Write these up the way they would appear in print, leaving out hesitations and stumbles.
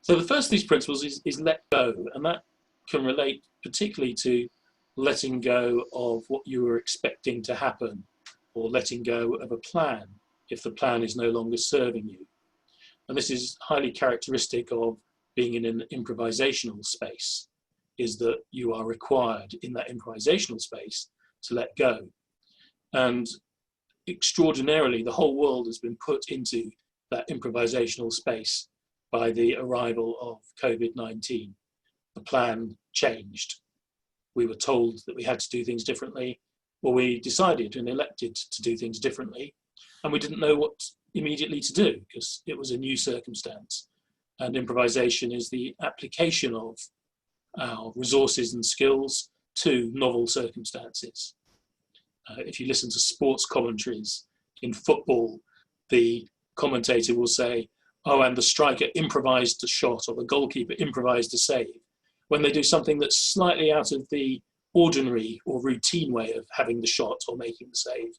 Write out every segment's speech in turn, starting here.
So the first of these principles is let go, and that can relate particularly to letting go of what you were expecting to happen, or letting go of a plan if the plan is no longer serving you. And this is highly characteristic of being in an improvisational space, is that you are required in that improvisational space to let go. And extraordinarily, the whole world has been put into that improvisational space by the arrival of COVID-19. The plan changed. We were told that we had to do things differently, or we decided and elected to do things differently, and we didn't know what immediately to do because it was a new circumstance. And improvisation is the application of our resources and skills to novel circumstances. If you listen to sports commentaries in football, the commentator will say, oh, and the striker improvised a shot, or the goalkeeper improvised a save. When they do something that's slightly out of the ordinary or routine way of having the shot or making the save,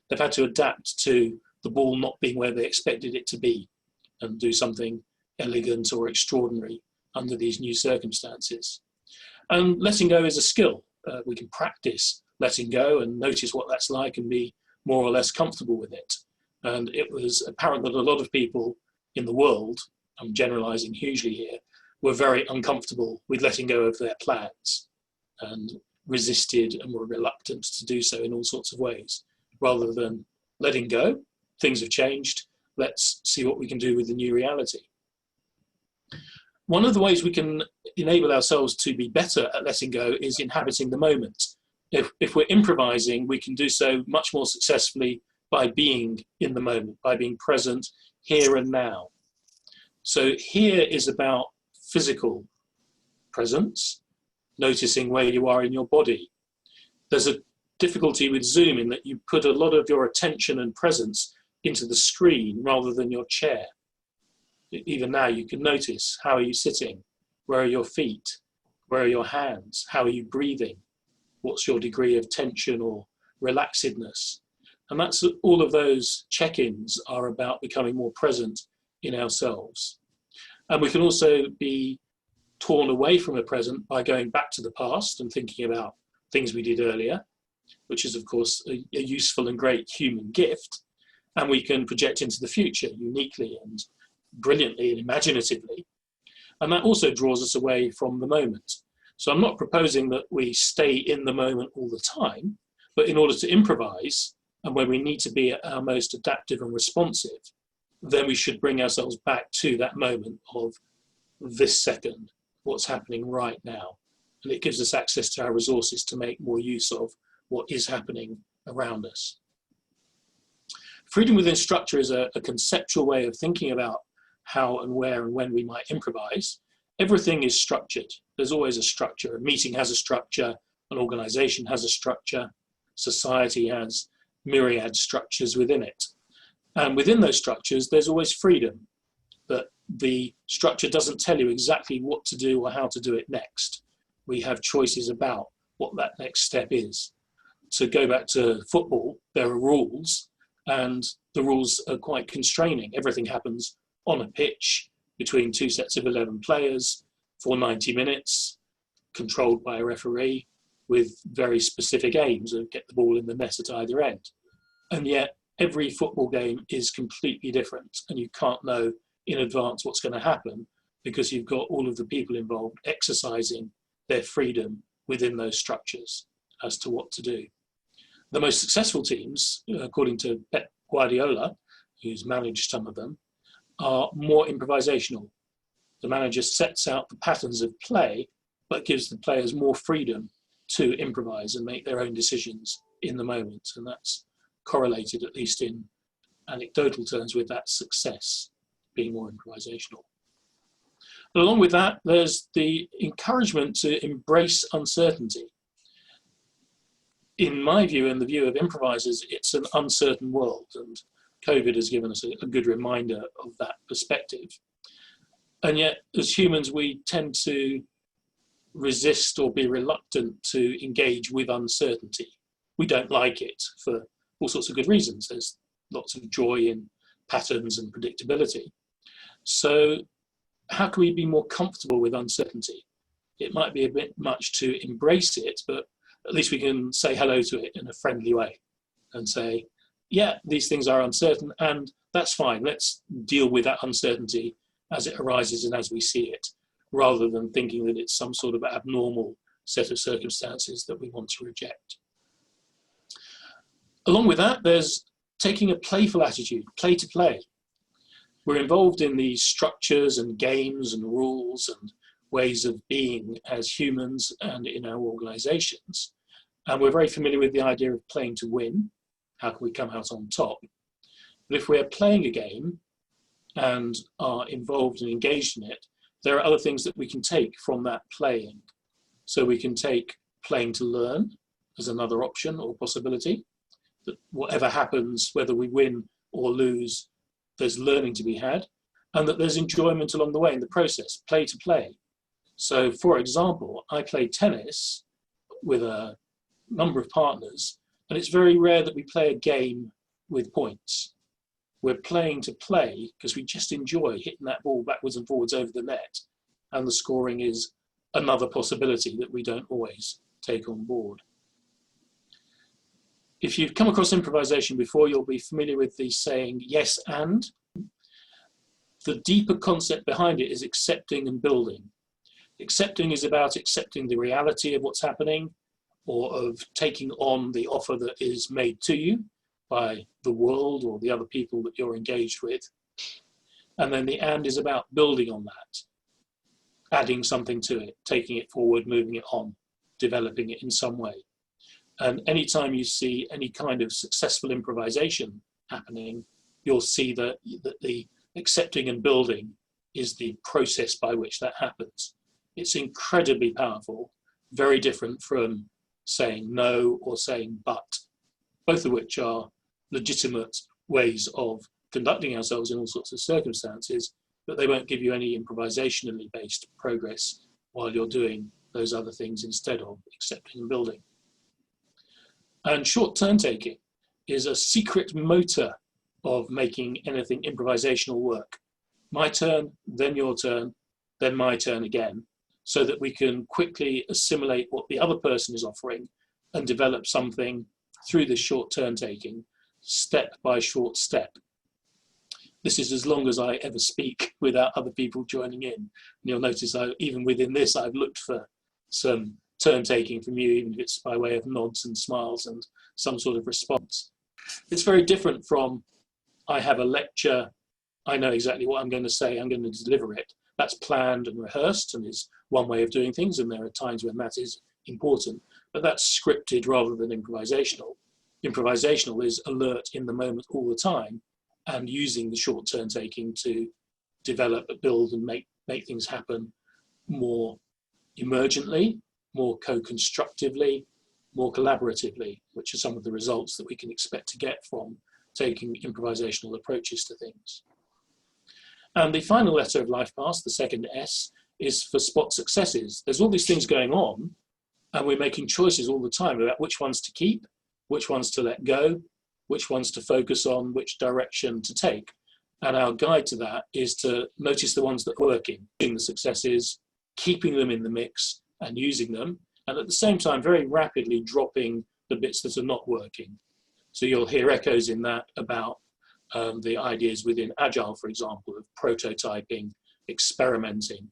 they've had to adapt to the ball not being where they expected it to be and do something elegant or extraordinary under these new circumstances. And letting go is a skill. We can practice letting go and notice what that's like and be more or less comfortable with it. And it was apparent that a lot of people in the world, I'm generalizing hugely here, were very uncomfortable with letting go of their plans and resisted and were reluctant to do so in all sorts of ways. Rather than letting go, things have changed, let's see what we can do with the new reality. One of the ways we can enable ourselves to be better at letting go is inhabiting the moment. If we're improvising, we can do so much more successfully by being in the moment, by being present here and now. So here is about physical presence, noticing where you are in your body. There's a difficulty with Zoom in that you put a lot of your attention and presence into the screen rather than your chair. Even now you can notice, how are you sitting? Where are your feet? Where are your hands? How are you breathing? What's your degree of tension or relaxedness? And that's all of those check-ins are about becoming more present in ourselves. And we can also be torn away from the present by going back to the past and thinking about things we did earlier, which is of course a useful and great human gift. And we can project into the future uniquely and brilliantly and imaginatively. And that also draws us away from the moment. So I'm not proposing that we stay in the moment all the time, but in order to improvise, and when we need to be at our most adaptive and responsive, then we should bring ourselves back to that moment of this second, what's happening right now. And it gives us access to our resources to make more use of what is happening around us. Freedom within structure is a conceptual way of thinking about how and where and when we might improvise. Everything is structured. There's always a structure. A meeting has a structure, an organization has a structure, society has myriad structures within it. And within those structures, there's always freedom, that the structure doesn't tell you exactly what to do or how to do it next. We have choices about what that next step is. To go back to football, there are rules, and the rules are quite constraining. Everything happens on a pitch between two sets of 11 players for 90 minutes, controlled by a referee with very specific aims of get the ball in the net at either end. And yet every football game is completely different, and you can't know in advance what's going to happen because you've got all of the people involved exercising their freedom within those structures as to what to do. The most successful teams, according to Pep Guardiola, who's managed some of them, are more improvisational. The manager sets out the patterns of play, but gives the players more freedom to improvise and make their own decisions in the moment. And that's correlated, at least in anecdotal terms, with that success being more improvisational. But along with that, there's the encouragement to embrace uncertainty. In my view and the view of improvisers, it's an uncertain world, and COVID has given us a good reminder of that perspective. And yet, as humans, we tend to resist or be reluctant to engage with uncertainty. We don't like it for all sorts of good reasons. There's lots of joy in patterns and predictability. So how can we be more comfortable with uncertainty? It might be a bit much to embrace it, but at least we can say hello to it in a friendly way and say, yeah, these things are uncertain, and that's fine. Let's deal with that uncertainty as it arises and as we see it, rather than thinking that it's some sort of abnormal set of circumstances that we want to reject. Along with that, there's taking a playful attitude, play to play. We're involved in these structures and games and rules and ways of being as humans and in our organizations. And we're very familiar with the idea of playing to win. How can we come out on top? But if we're playing a game and are involved and engaged in it, there are other things that we can take from that playing. So we can take playing to learn as another option or possibility, that whatever happens, whether we win or lose, there's learning to be had, and that there's enjoyment along the way in the process, play to play. So for example, I play tennis with a number of partners, and it's very rare that we play a game with points. We're playing to play because we just enjoy hitting that ball backwards and forwards over the net, and the scoring is another possibility that we don't always take on board. If you've come across improvisation before, you'll be familiar with the saying, yes and. The deeper concept behind it is accepting and building. Accepting is about accepting the reality of what's happening, or of taking on the offer that is made to you by the world or the other people that you're engaged with. And then the and is about building on that, adding something to it, taking it forward, moving it on, developing it in some way. And anytime you see any kind of successful improvisation happening, you'll see that the accepting and building is the process by which that happens. It's incredibly powerful, very different from saying no or saying but, both of which are legitimate ways of conducting ourselves in all sorts of circumstances, but they won't give you any improvisationally based progress while you're doing those other things instead of accepting and building. And short turn taking is a secret motor of making anything improvisational work. My turn, then your turn, then my turn again, so that we can quickly assimilate what the other person is offering and develop something through this short turn taking, step by short step. This is as long as I ever speak without other people joining in. And you'll notice even within this, I've looked for some turn taking from you, even if it's by way of nods and smiles and some sort of response. It's very different from, I have a lecture, I know exactly what I'm going to say, I'm going to deliver it. That's planned and rehearsed and is one way of doing things, and there are times when that is important, but that's scripted rather than improvisational. Improvisational is alert in the moment all the time and using the short turn taking to develop, build and make things happen more emergently, more co-constructively, more collaboratively, which are some of the results that we can expect to get from taking improvisational approaches to things. And the final letter of LIFEPASS, the second S, is for spot successes. There's all these things going on, and we're making choices all the time about which ones to keep, which ones to let go, which ones to focus on, which direction to take. And our guide to that is to notice the ones that are working, the successes, keeping them in the mix and using them, and at the same time very rapidly dropping the bits that are not working. So you'll hear echoes in that about the ideas within Agile, for example, of prototyping, experimenting,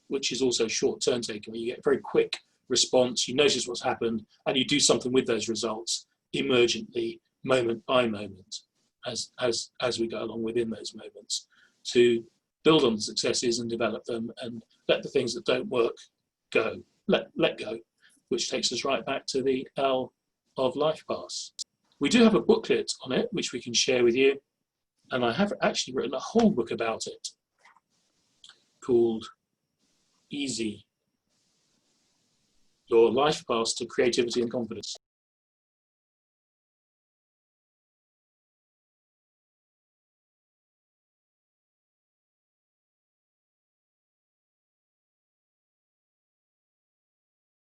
which is also short turn taking, where you get a very quick response, you notice what's happened, and you do something with those results emergently, moment by moment, as we go along within those moments, to build on the successes and develop them and let the things that don't work go, let go, which takes us right back to the L of LIFEPASS. We do have a booklet on it, which we can share with you. And I have actually written a whole book about it called Easy, Your LIFEPASS to Creativity and Confidence.